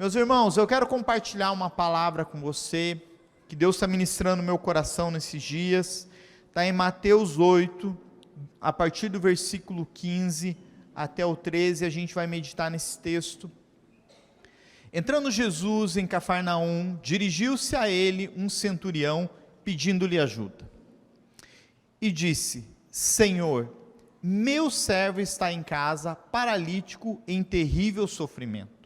Meus irmãos, eu quero compartilhar uma palavra com você, que Deus está ministrando no meu coração nesses dias. Está em Mateus 8, a partir do versículo 15 até o 13, a gente vai meditar nesse texto. Entrando Jesus em Cafarnaum, dirigiu-se a ele um centurião, pedindo-lhe ajuda. E disse: Senhor, meu servo está em casa, paralítico, em terrível sofrimento.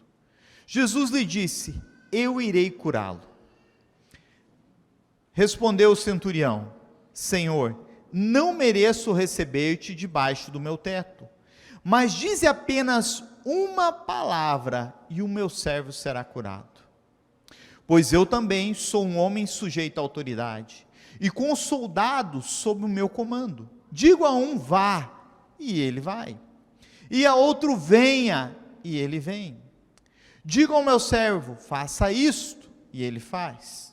Jesus lhe disse: eu irei curá-lo. Respondeu o centurião: Senhor, não mereço receber-te debaixo do meu teto, mas dize apenas uma palavra e o meu servo será curado. Pois eu também sou um homem sujeito à autoridade, e com soldados sob o meu comando. Digo a um: vá, e ele vai, e a outro: venha, e ele vem. Digo ao meu servo: faça isto, e ele faz.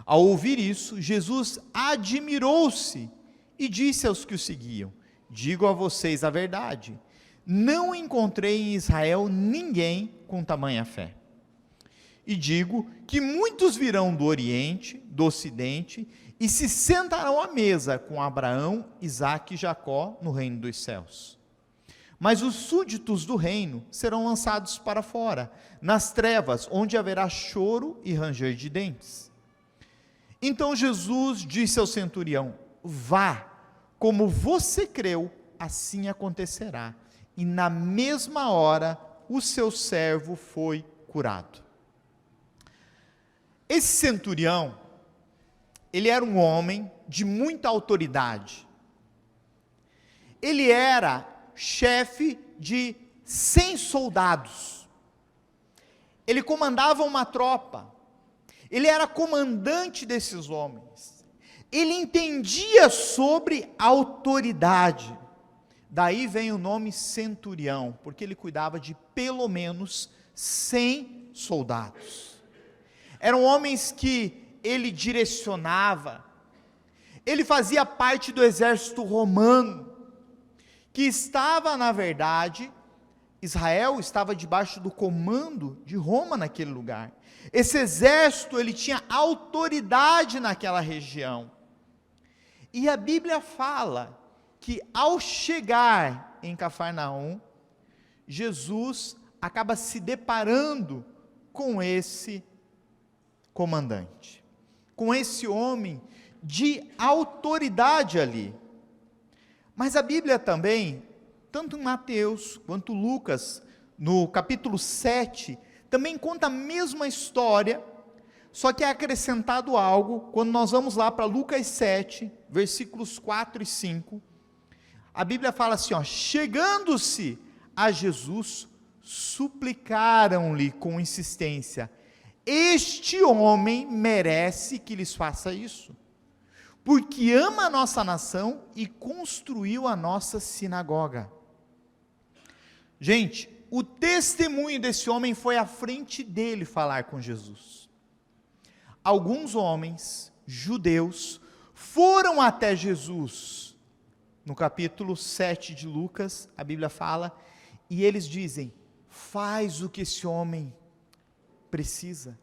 Ao ouvir isso, Jesus admirou-se e disse aos que o seguiam: digo a vocês a verdade, não encontrei em Israel ninguém com tamanha fé. E digo que muitos virão do Oriente, do Ocidente, e se sentarão à mesa com Abraão, Isaque e Jacó no reino dos céus. Mas os súditos do reino serão lançados para fora, nas trevas, onde haverá choro e ranger de dentes. Então Jesus disse ao centurião: vá, como você creu, assim acontecerá. E na mesma hora, o seu servo foi curado. Esse centurião, ele era um homem de muita autoridade. Ele era chefe de 100 soldados. Ele comandava uma tropa. Ele era comandante desses homens. Ele entendia sobre autoridade. Daí vem o nome centurião, porque ele cuidava de pelo menos 100 soldados. Eram homens que ele direcionava. Ele fazia parte do exército romano, que estava, na verdade, Israel estava debaixo do comando de Roma naquele lugar. Esse exército, ele tinha autoridade naquela região. E a Bíblia fala que ao chegar em Cafarnaum, Jesus acaba se deparando com esse comandante, com esse homem de autoridade ali. Mas a Bíblia também, tanto em Mateus quanto Lucas, no capítulo 7, também conta a mesma história, só que é acrescentado algo. Quando nós vamos lá para Lucas 7, versículos 4 e 5, a Bíblia fala assim, chegando-se a Jesus, suplicaram-lhe com insistência: este homem merece que lhes faça isso, porque ama a nossa nação e construiu a nossa sinagoga. Gente, o testemunho desse homem foi à frente dele falar com Jesus. Alguns homens, judeus, foram até Jesus. No capítulo 7 de Lucas, a Bíblia fala, e eles dizem: faz o que esse homem precisa,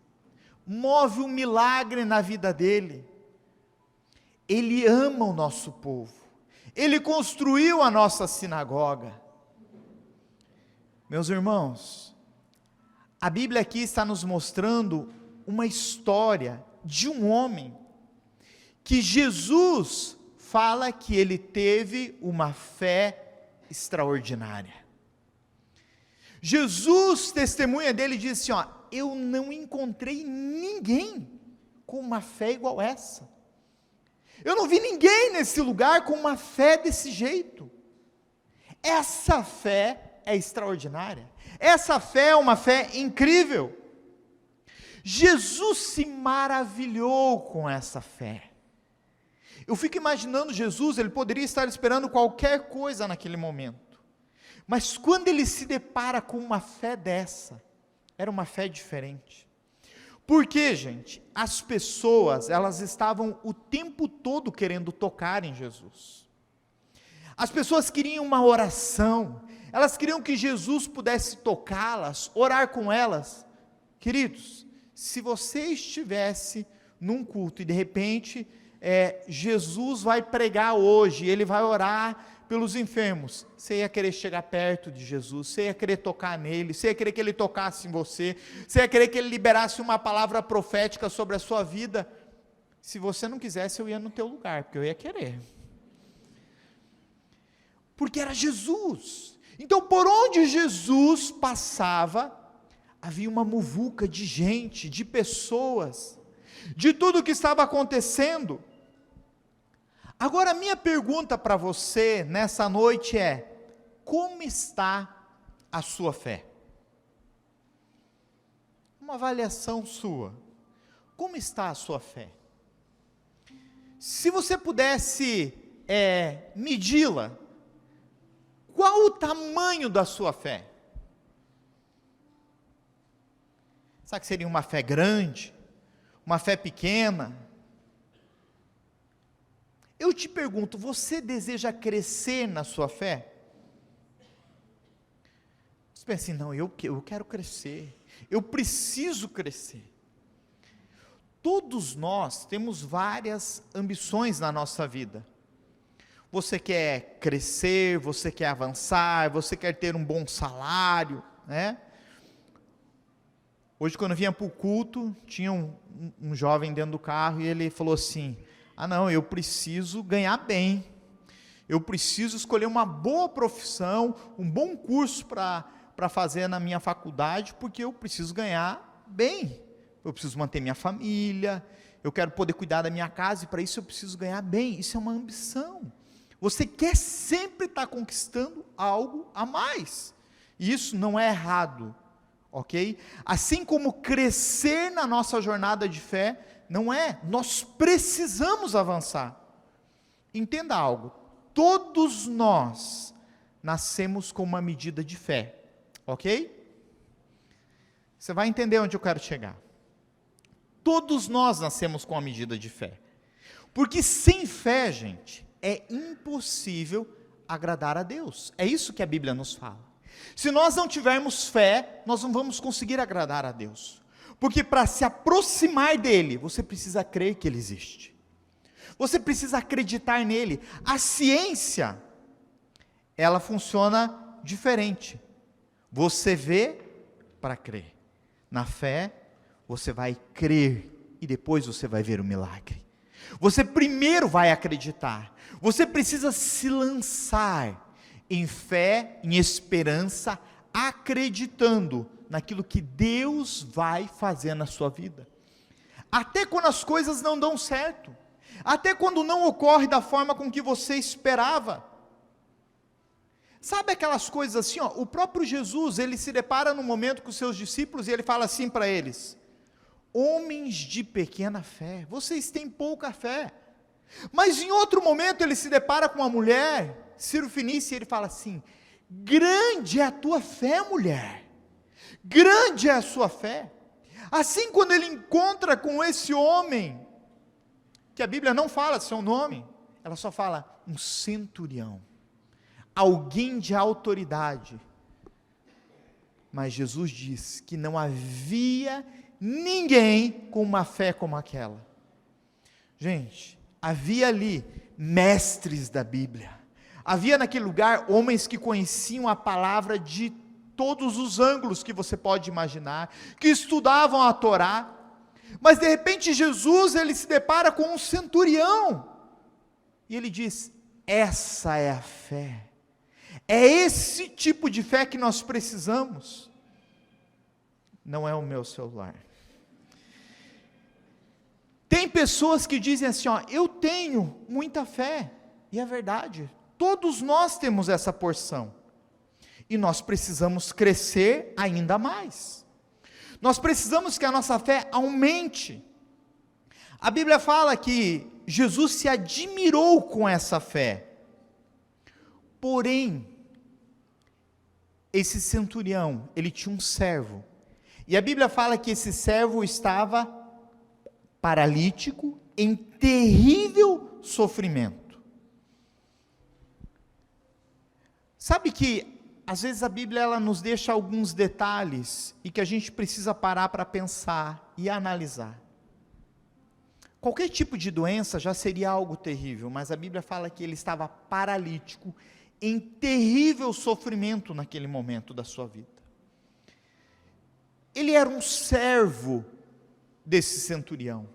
move um milagre na vida dele. Ele ama o nosso povo, ele construiu a nossa sinagoga. Meus irmãos, a Bíblia aqui está nos mostrando uma história de um homem, que Jesus fala que ele teve uma fé extraordinária. Jesus testemunha dele e diz assim, eu não encontrei ninguém com uma fé igual essa. Eu não vi ninguém nesse lugar com uma fé desse jeito. Essa fé é extraordinária. Essa fé é uma fé incrível. Jesus se maravilhou com essa fé. Eu fico imaginando Jesus, ele poderia estar esperando qualquer coisa naquele momento. Mas quando ele se depara com uma fé dessa, era uma fé diferente. Porque, gente, as pessoas, elas estavam o tempo todo querendo tocar em Jesus. As pessoas queriam uma oração, elas queriam que Jesus pudesse tocá-las, orar com elas, Queridos, se você estivesse num culto e de repente Jesus vai pregar hoje, ele vai orar pelos enfermos, você ia querer chegar perto de Jesus, você ia querer tocar nele, você ia querer que ele tocasse em você, você ia querer que ele liberasse uma palavra profética sobre a sua vida. Se você não quisesse, eu ia no teu lugar, porque eu ia querer. Porque era Jesus. Então, por onde Jesus passava, havia uma muvuca de gente, de pessoas, de tudo o que estava acontecendo. Agora, a minha pergunta para você nessa noite é: como está a sua fé? Uma avaliação sua. Como está a sua fé? Se você pudesse medi-la, qual o tamanho da sua fé? Será que seria uma fé grande? Uma fé pequena? Eu te pergunto, você deseja crescer na sua fé? Você pensa assim, não, eu quero crescer, eu preciso crescer. Todos nós temos várias ambições na nossa vida. Você quer crescer, você quer avançar, você quer ter um bom salário, né? Hoje, quando eu vinha para o culto, tinha um jovem dentro do carro e ele falou assim: não, eu preciso ganhar bem, eu preciso escolher uma boa profissão, um bom curso para fazer na minha faculdade, porque eu preciso ganhar bem, eu preciso manter minha família, eu quero poder cuidar da minha casa, e para isso eu preciso ganhar bem. Isso é uma ambição, você quer sempre estar conquistando algo a mais, e isso não é errado, ok? Assim como crescer na nossa jornada de fé, não é, nós precisamos avançar. Entenda algo, todos nós nascemos com uma medida de fé, ok? Você vai entender onde eu quero chegar. Todos nós nascemos com uma medida de fé, porque sem fé, gente, é impossível agradar a Deus. É isso que a Bíblia nos fala. Se nós não tivermos fé, nós não vamos conseguir agradar a Deus. Porque para se aproximar dele, você precisa crer que ele existe. Você precisa acreditar nele. A ciência, ela funciona diferente. Você vê para crer. Na fé, você vai crer e depois você vai ver o milagre. Você primeiro vai acreditar. Você precisa se lançar em fé, em esperança, acreditando naquilo que Deus vai fazer na sua vida. Até quando as coisas não dão certo, até quando não ocorre da forma com que você esperava. Sabe aquelas coisas assim, o próprio Jesus, ele se depara num momento com os seus discípulos e ele fala assim para eles: homens de pequena fé, vocês têm pouca fé. Mas em outro momento ele se depara com uma mulher, Ciro Fenícia, e ele fala assim: grande é a tua fé, mulher, grande é a sua fé. Assim, quando ele encontra com esse homem, que a Bíblia não fala seu nome, ela só fala um centurião, alguém de autoridade, mas Jesus diz que não havia ninguém com uma fé como aquela. Gente, havia ali mestres da Bíblia, havia naquele lugar homens que conheciam a palavra de todos os ângulos que você pode imaginar, que estudavam a Torá, mas de repente Jesus, ele se depara com um centurião, e ele diz: essa é a fé, é esse tipo de fé que nós precisamos. Não é o meu celular. Tem pessoas que dizem assim, eu tenho muita fé, e é verdade, todos nós temos essa porção, e nós precisamos crescer ainda mais, nós precisamos que a nossa fé aumente. A Bíblia fala que Jesus se admirou com essa fé, porém, esse centurião, ele tinha um servo, e a Bíblia fala que esse servo estava paralítico, em terrível sofrimento. Sabe que às vezes a Bíblia ela nos deixa alguns detalhes e que a gente precisa parar para pensar e analisar. Qualquer tipo de doença já seria algo terrível, mas a Bíblia fala que ele estava paralítico, em terrível sofrimento naquele momento da sua vida. Ele era um servo desse centurião,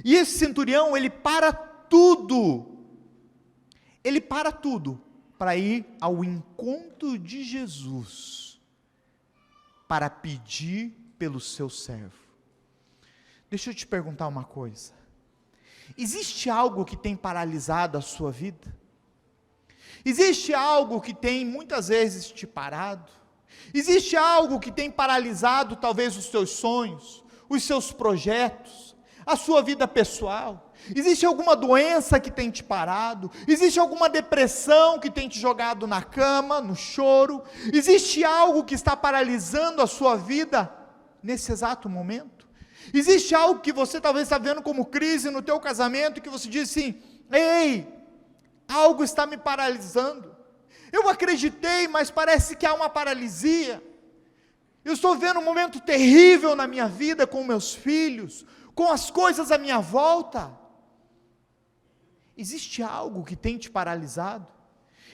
e esse centurião, ele para tudo para ir ao encontro de Jesus, para pedir pelo seu servo. Deixa eu te perguntar uma coisa, existe algo que tem paralisado a sua vida? Existe algo que tem muitas vezes te parado? Existe algo que tem paralisado talvez os seus sonhos, os seus projetos, a sua vida pessoal? Existe alguma doença que tem te parado? Existe alguma depressão que tem te jogado na cama, no choro? Existe algo que está paralisando a sua vida nesse exato momento? Existe algo que você talvez está vendo como crise no teu casamento, que você diz assim: ei, algo está me paralisando, eu acreditei, mas parece que há uma paralisia, eu estou vendo um momento terrível na minha vida, com meus filhos, com as coisas à minha volta. Existe algo que tem te paralisado?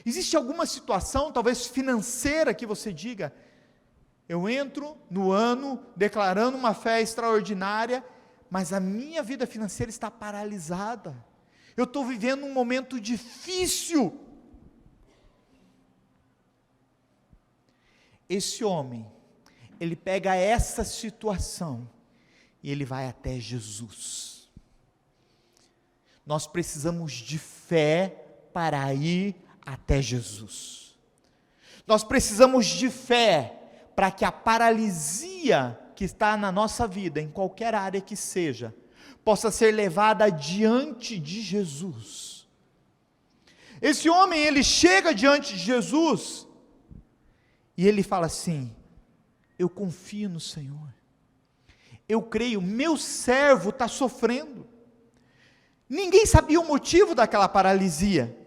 Existe alguma situação, talvez financeira, que você diga: eu entro no ano declarando uma fé extraordinária, mas a minha vida financeira está paralisada, eu estou vivendo um momento difícil. Esse homem, ele pega essa situação, e ele vai até Jesus. Nós precisamos de fé para ir até Jesus. Nós precisamos de fé para que a paralisia que está na nossa vida, em qualquer área que seja, possa ser levada diante de Jesus. Esse homem, ele chega diante de Jesus, e ele fala assim: eu confio no Senhor, eu creio, meu servo está sofrendo. Ninguém sabia o motivo daquela paralisia.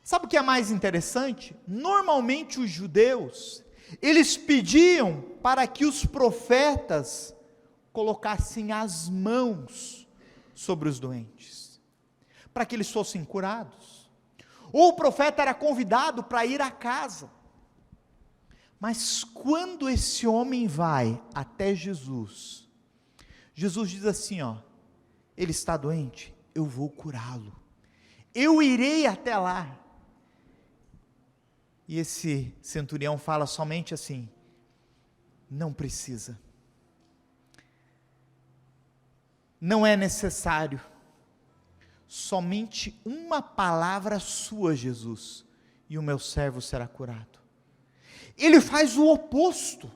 Sabe o que é mais interessante? Normalmente os judeus, eles pediam para que os profetas colocassem as mãos sobre os doentes, para que eles fossem curados, ou o profeta era convidado para ir à casa. Mas quando esse homem vai até Jesus, Jesus diz assim: ó, ele está doente, eu vou curá-lo, eu irei até lá. E esse centurião fala somente assim: não precisa, não é necessário, somente uma palavra sua, Jesus, e o meu servo será curado. Ele faz o oposto,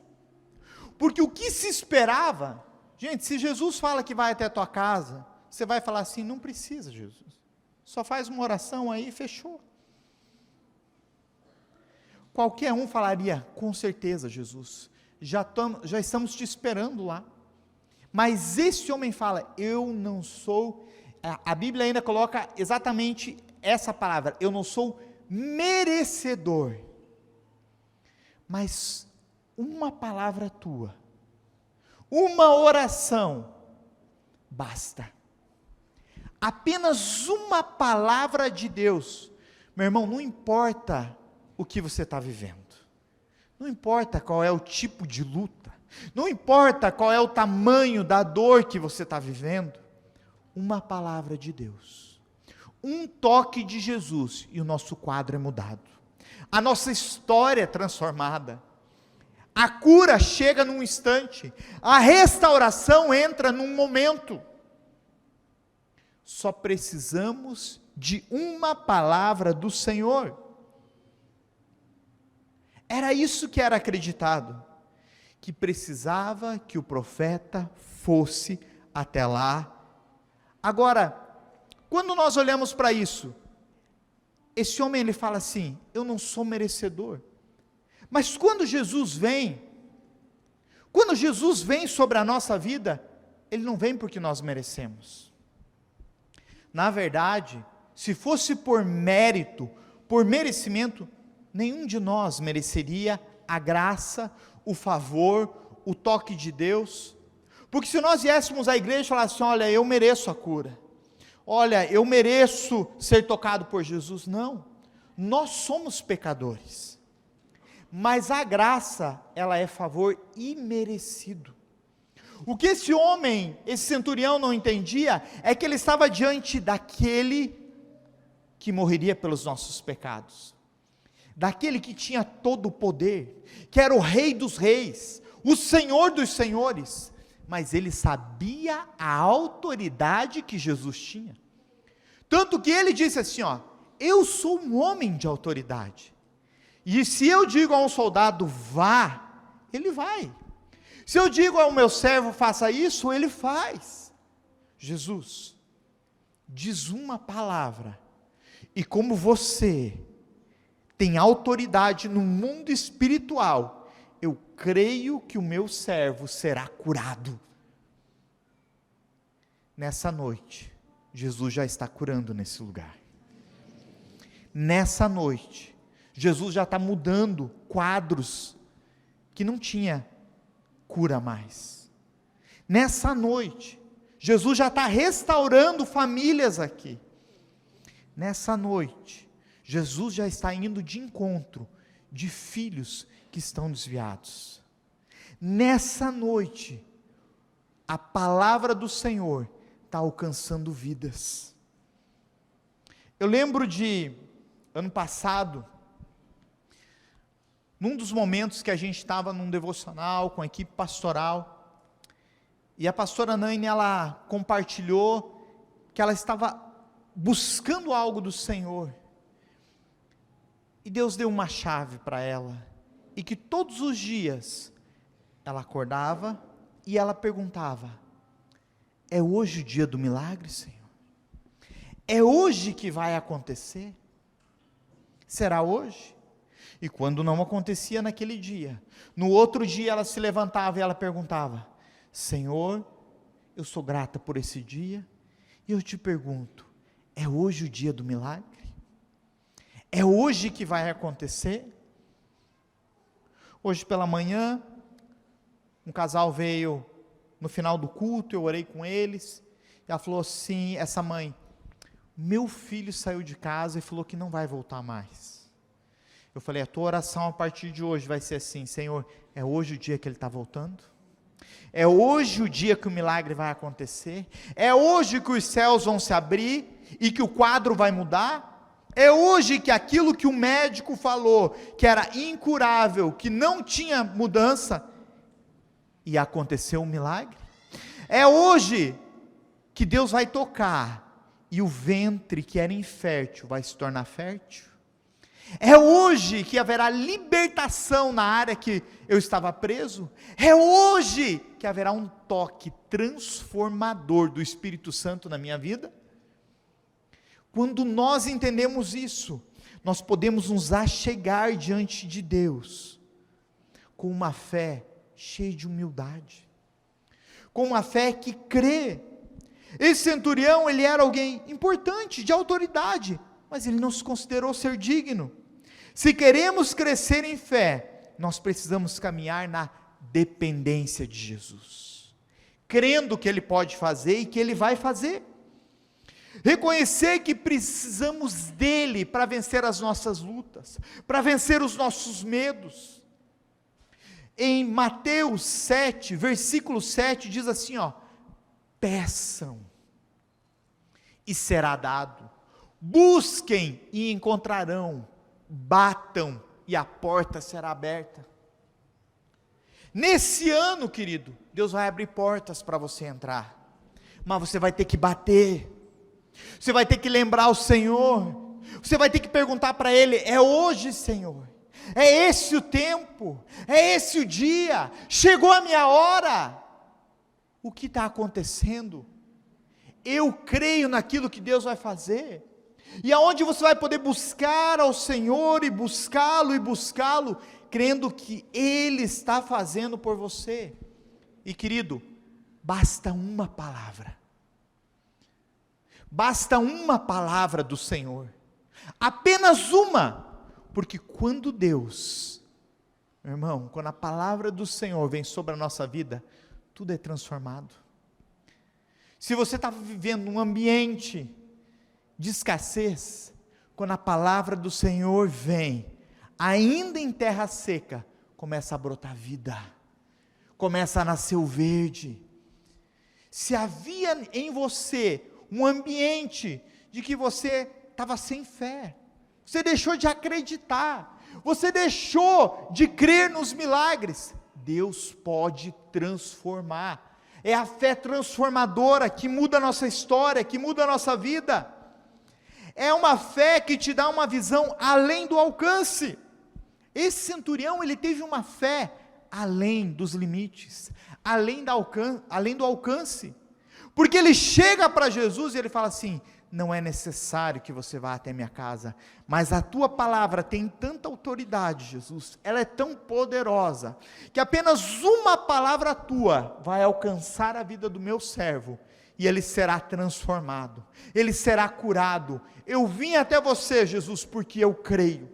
porque o que se esperava, gente, se Jesus fala que vai até a tua casa, você vai falar assim: não precisa, Jesus, só faz uma oração aí e fechou. Qualquer um falaria: com certeza, Jesus, já estamos te esperando lá. Mas esse homem fala: eu não sou, a Bíblia ainda coloca exatamente essa palavra, eu não sou merecedor, mas uma palavra tua, uma oração, basta. Apenas uma palavra de Deus, meu irmão, não importa o que você está vivendo, não importa qual é o tipo de luta, não importa qual é o tamanho da dor que você está vivendo, uma palavra de Deus, um toque de Jesus, e o nosso quadro é mudado, a nossa história é transformada, a cura chega num instante, a restauração entra num momento. Só precisamos de uma palavra do Senhor. Era isso que era acreditado, que precisava que o profeta fosse até lá. Agora, quando nós olhamos para isso, esse homem ele fala assim: eu não sou merecedor. Mas quando Jesus vem sobre a nossa vida, ele não vem porque nós merecemos. Na verdade, se fosse por mérito, por merecimento, nenhum de nós mereceria a graça, o favor, o toque de Deus, porque se nós viéssemos à igreja e falassem, olha, eu mereço a cura, olha, eu mereço ser tocado por Jesus, não, nós somos pecadores, mas a graça, ela é favor imerecido. O que esse homem, esse centurião não entendia, é que ele estava diante daquele que morreria pelos nossos pecados, daquele que tinha todo o poder, que era o Rei dos Reis, o Senhor dos Senhores, mas ele sabia a autoridade que Jesus tinha, tanto que ele disse assim, eu sou um homem de autoridade, e se eu digo a um soldado, vá, ele vai, se eu digo ao meu servo, faça isso, ele faz. Jesus diz uma palavra, e como você tem autoridade no mundo espiritual, eu creio que o meu servo será curado. Nessa noite, Jesus já está curando nesse lugar. Nessa noite, Jesus já está mudando quadros que não tinha cura mais. Nessa noite, Jesus já está restaurando famílias aqui. Nessa noite, Jesus já está indo de encontro de filhos que estão desviados. Nessa noite, a palavra do Senhor está alcançando vidas. Eu lembro de, ano passado, num dos momentos que a gente estava num devocional com a equipe pastoral, e a pastora Naine, ela compartilhou que ela estava buscando algo do Senhor, e Deus deu uma chave para ela, e que todos os dias, ela acordava, e ela perguntava, é hoje o dia do milagre, Senhor? É hoje que vai acontecer? Será hoje? E quando não acontecia naquele dia, no outro dia ela se levantava e ela perguntava, Senhor, eu sou grata por esse dia, e eu te pergunto, é hoje o dia do milagre? É hoje que vai acontecer? Hoje pela manhã, um casal veio no final do culto, eu orei com eles, e ela falou assim, essa mãe, meu filho saiu de casa e falou que não vai voltar mais. Eu falei, a tua oração a partir de hoje vai ser assim, Senhor, é hoje o dia que ele está voltando? É hoje o dia que o milagre vai acontecer? É hoje que os céus vão se abrir e que o quadro vai mudar? É hoje que aquilo que o médico falou, que era incurável, que não tinha mudança, e aconteceu um milagre? É hoje que Deus vai tocar, e o ventre que era infértil vai se tornar fértil? É hoje que haverá libertação na área que eu estava preso? É hoje que haverá um toque transformador do Espírito Santo na minha vida? Quando nós entendemos isso, nós podemos nos achegar diante de Deus, com uma fé cheia de humildade, com uma fé que crê. Esse centurião, ele era alguém importante, de autoridade, mas ele não se considerou ser digno. Se queremos crescer em fé, nós precisamos caminhar na dependência de Jesus, crendo que Ele pode fazer e que Ele vai fazer, reconhecer que precisamos dEle para vencer as nossas lutas, para vencer os nossos medos. Em Mateus 7, versículo 7, diz assim, peçam, e será dado, busquem e encontrarão, batam e a porta será aberta. Nesse ano, querido, Deus vai abrir portas para você entrar, mas você vai ter que bater, você vai ter que lembrar o Senhor, você vai ter que perguntar para Ele, é hoje, Senhor? É esse o tempo? É esse o dia? Chegou a minha hora? O que está acontecendo? Eu creio naquilo que Deus vai fazer, e aonde você vai poder buscar ao Senhor, e buscá-lo, crendo que Ele está fazendo por você. E querido, basta uma palavra do Senhor, apenas uma, Porque quando Deus, meu irmão, quando a palavra do Senhor vem sobre a nossa vida, tudo é transformado. Se você está vivendo um ambiente de escassez, quando a palavra do Senhor vem, ainda em terra seca, começa a brotar vida, começa a nascer o verde. Se havia em você um ambiente de que você estava sem fé, você deixou de acreditar, você deixou de crer nos milagres, Deus pode transformar. É a fé transformadora que muda a nossa história, que muda a nossa vida. É uma fé que te dá uma visão além do alcance. Esse centurião, ele teve uma fé além dos limites, além do alcance. Porque ele chega para Jesus e ele fala assim: não é necessário que você vá até minha casa, mas a tua palavra tem tanta autoridade, Jesus, ela é tão poderosa, que apenas uma palavra tua vai alcançar a vida do meu servo, e ele será transformado, ele será curado. Eu vim até você, Jesus, porque eu creio.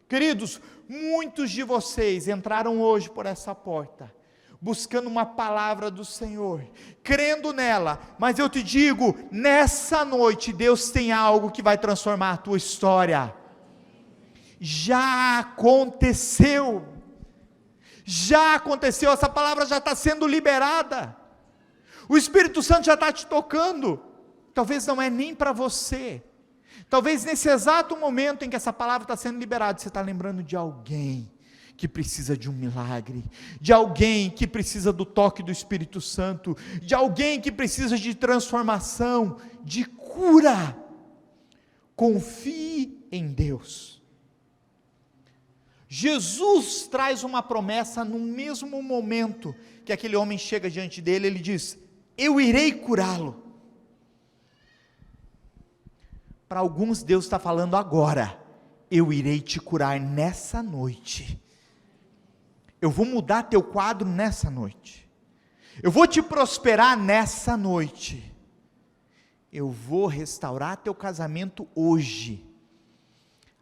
Queridos, muitos de vocês entraram hoje por essa porta, buscando uma palavra do Senhor, crendo nela, mas eu te digo, nessa noite, Deus tem algo que vai transformar a tua história. Já aconteceu, essa palavra já está sendo liberada, o Espírito Santo já está te tocando. Talvez não é nem para você, talvez nesse exato momento em que essa palavra está sendo liberada, você está lembrando de alguém que precisa de um milagre, de alguém que precisa do toque do Espírito Santo, de alguém que precisa de transformação, de cura. Confie em Deus. Jesus traz uma promessa no mesmo momento que aquele homem chega diante dele, ele diz: eu irei curá-lo. Para alguns Deus está falando agora: eu irei te curar nessa noite. Eu vou mudar teu quadro nessa noite, eu vou te prosperar nessa noite, eu vou restaurar teu casamento hoje.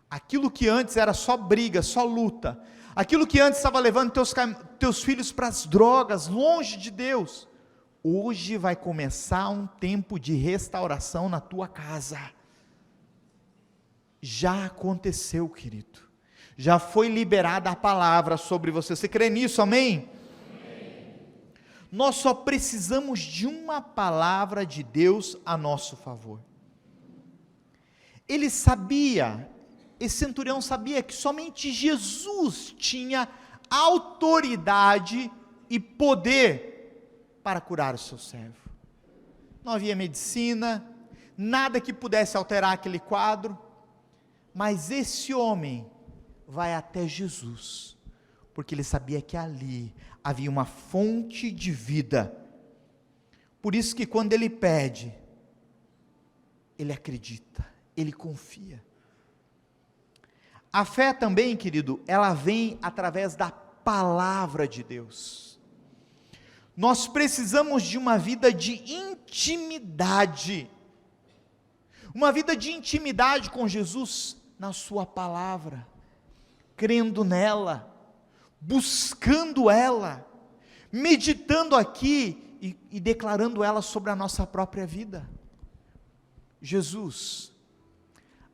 Aquilo que antes era só briga, só luta, aquilo que antes estava levando teus filhos para as drogas, longe de Deus, hoje vai começar um tempo de restauração na tua casa. Já aconteceu, querido, já foi liberada a palavra sobre você. Você crê nisso, amém? Amém. Nós só precisamos de uma palavra de Deus a nosso favor. Ele sabia, esse centurião sabia que somente Jesus tinha autoridade e poder para curar o seu servo. Não havia medicina, nada que pudesse alterar aquele quadro, mas esse homem vai até Jesus, porque ele sabia que ali havia uma fonte de vida. Por isso que quando ele pede, ele acredita, ele confia. A fé também, querido, ela vem através da palavra de Deus. Nós precisamos de uma vida de intimidade, uma vida de intimidade com Jesus na sua palavra, crendo nela, buscando ela, meditando aqui e declarando ela sobre a nossa própria vida. Jesus,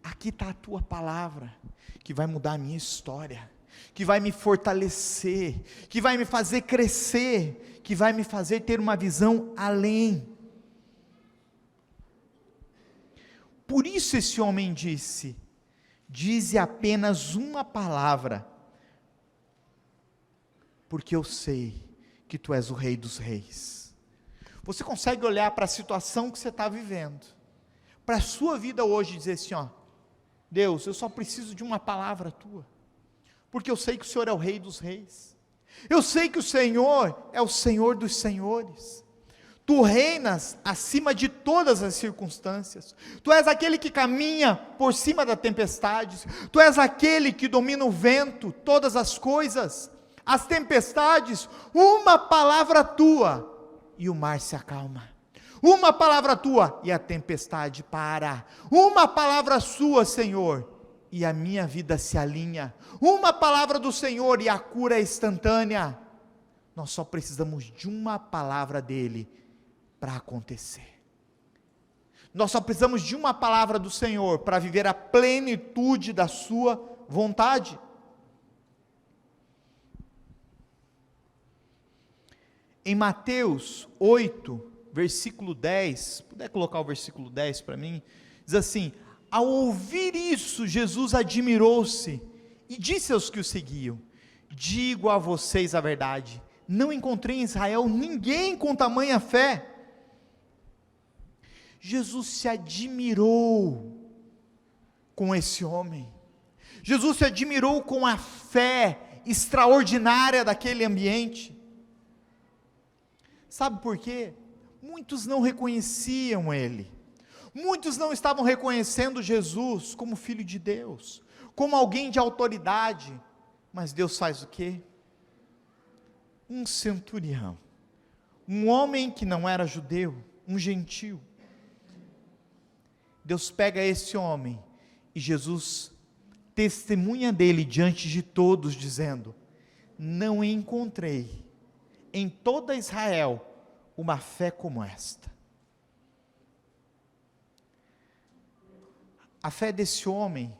aqui está a tua palavra, que vai mudar a minha história, que vai me fortalecer, que vai me fazer crescer, que vai me fazer ter uma visão além. Por isso esse homem disse: dize apenas uma palavra, porque eu sei que tu és o Rei dos Reis. Você consegue olhar para a situação que você está vivendo, para a sua vida hoje, e dizer assim: ó, Deus, eu só preciso de uma palavra tua, porque eu sei que o Senhor é o Rei dos Reis, eu sei que o Senhor é o Senhor dos Senhores, tu reinas acima de todas as circunstâncias, tu és aquele que caminha por cima da tempestade, tu és aquele que domina o vento, todas as coisas, as tempestades, uma palavra tua, e o mar se acalma, uma palavra tua, e a tempestade para, uma palavra sua, Senhor, e a minha vida se alinha. Uma palavra do Senhor e a cura é instantânea. Nós só precisamos de uma palavra dele para acontecer. Nós só precisamos de uma palavra do Senhor para viver a plenitude da sua vontade. Em Mateus 8, versículo 10, se puder colocar o versículo 10 para mim, diz assim: ao ouvir isso, Jesus admirou-se e disse aos que o seguiam: digo a vocês a verdade, não encontrei em Israel ninguém com tamanha fé. Jesus se admirou com esse homem, Jesus se admirou com a fé extraordinária daquele ambiente. Sabe por quê? Muitos não reconheciam ele, muitos não estavam reconhecendo Jesus como Filho de Deus, como alguém de autoridade, mas Deus faz o quê? Um centurião, um homem que não era judeu, um gentio, Deus pega esse homem, e Jesus testemunha dele diante de todos, dizendo: não encontrei em toda Israel uma fé como esta. A fé desse homem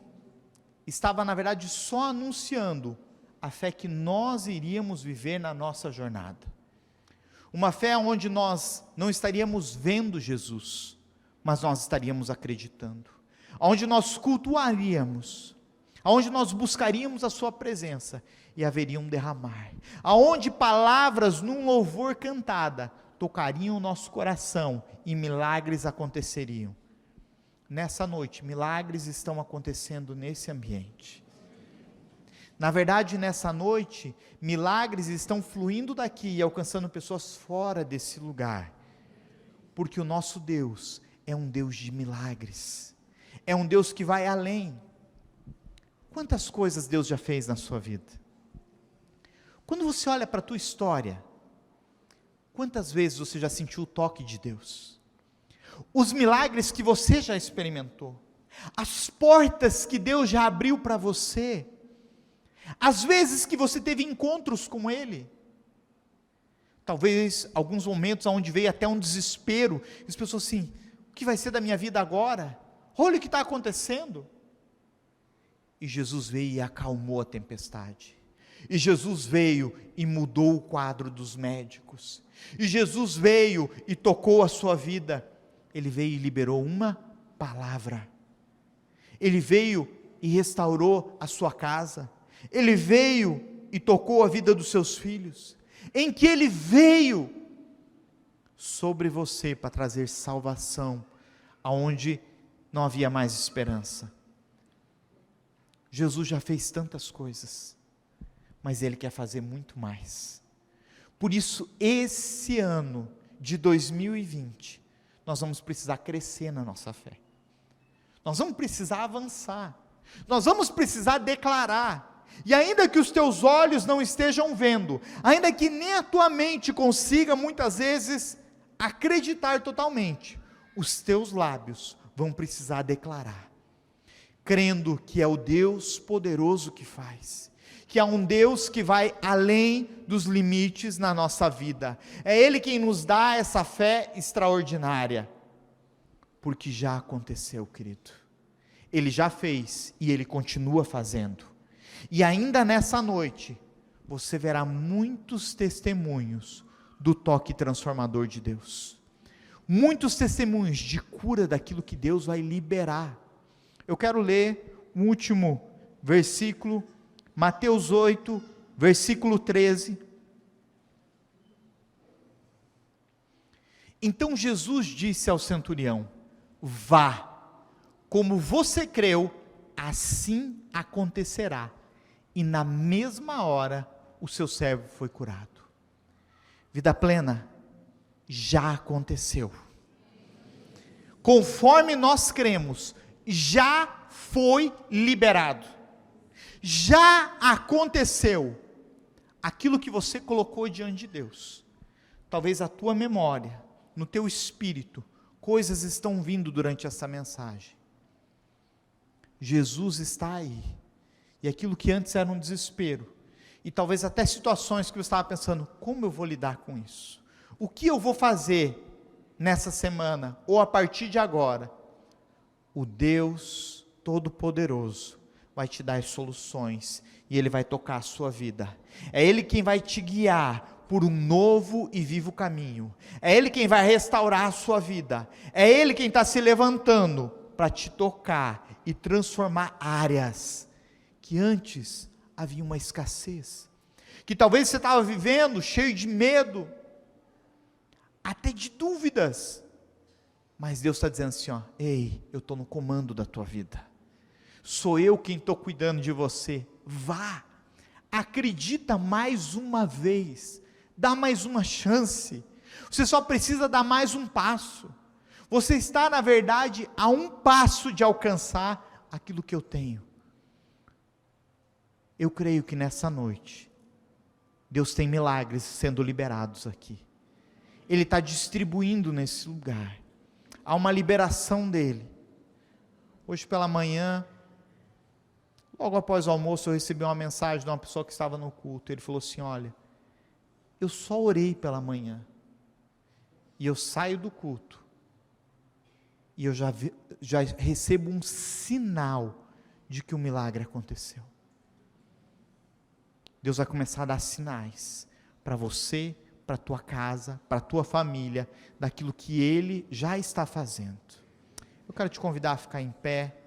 estava, na verdade, só anunciando a fé que nós iríamos viver na nossa jornada. Uma fé onde nós não estaríamos vendo Jesus, mas nós estaríamos acreditando. Onde nós cultuaríamos, onde nós buscaríamos a sua presença e haveria um derramar. Aonde palavras num louvor cantada tocariam o nosso coração e milagres aconteceriam. Nessa noite, milagres estão acontecendo nesse ambiente. Na verdade, nessa noite, milagres estão fluindo daqui e alcançando pessoas fora desse lugar, porque o nosso Deus é um Deus de milagres, é um Deus que vai além. Quantas coisas Deus já fez na sua vida? Quando você olha para a tua história, quantas vezes você já sentiu o toque de Deus? Os milagres que você já experimentou, as portas que Deus já abriu para você, as vezes que você teve encontros com Ele, talvez alguns momentos onde veio até um desespero, e as pessoas assim: o que vai ser da minha vida agora? Olha o que está acontecendo. E Jesus veio e acalmou a tempestade, e Jesus veio e mudou o quadro dos médicos, e Jesus veio e tocou a sua vida. Ele veio e liberou uma palavra, Ele veio e restaurou a sua casa, Ele veio e tocou a vida dos seus filhos, em que Ele veio sobre você para trazer salvação, aonde não havia mais esperança. Jesus já fez tantas coisas, mas Ele quer fazer muito mais. Por isso, esse ano de 2020, nós vamos precisar crescer na nossa fé, nós vamos precisar avançar, nós vamos precisar declarar, e ainda que os teus olhos não estejam vendo, ainda que nem a tua mente consiga muitas vezes acreditar totalmente, os teus lábios vão precisar declarar, crendo que é o Deus poderoso que faz, que é um Deus que vai além dos limites na nossa vida, é Ele quem nos dá essa fé extraordinária, porque já aconteceu, querido, Ele já fez e Ele continua fazendo, e ainda nessa noite, você verá muitos testemunhos do toque transformador de Deus, muitos testemunhos de cura daquilo que Deus vai liberar. Eu quero ler o último versículo, Mateus 8, versículo 13. Então Jesus disse ao centurião: vá, como você creu, assim acontecerá. E na mesma hora, o seu servo foi curado. Vida plena, já aconteceu. Conforme nós cremos, já foi liberado. Já aconteceu aquilo que você colocou diante de Deus. Talvez a tua memória, no teu espírito, coisas estão vindo durante essa mensagem. Jesus está aí. E aquilo que antes era um desespero, e talvez até situações que você estava pensando, como eu vou lidar com isso? O que eu vou fazer nessa semana, ou a partir de agora? O Deus Todo-Poderoso vai te dar as soluções, e Ele vai tocar a sua vida. É Ele quem vai te guiar por um novo e vivo caminho. É Ele quem vai restaurar a sua vida. É Ele quem está se levantando para te tocar e transformar áreas que antes havia uma escassez, que talvez você estava vivendo cheio de medo, até de dúvidas, mas Deus está dizendo assim, ei, eu estou no comando da tua vida, sou eu quem estou cuidando de você, vá, acredita mais uma vez, dá mais uma chance, você só precisa dar mais um passo, você está na verdade a um passo de alcançar aquilo que eu tenho. Eu creio que nessa noite, Deus tem milagres sendo liberados aqui, Ele está distribuindo nesse lugar, há uma liberação dEle. Hoje pela manhã, logo após o almoço, eu recebi uma mensagem de uma pessoa que estava no culto, ele falou assim, olha, eu só orei pela manhã, e eu saio do culto, e eu já recebo um sinal, de que o milagre aconteceu. Deus vai começar a dar sinais, para você, para a tua casa, para a tua família, daquilo que Ele já está fazendo. Eu quero te convidar a ficar em pé.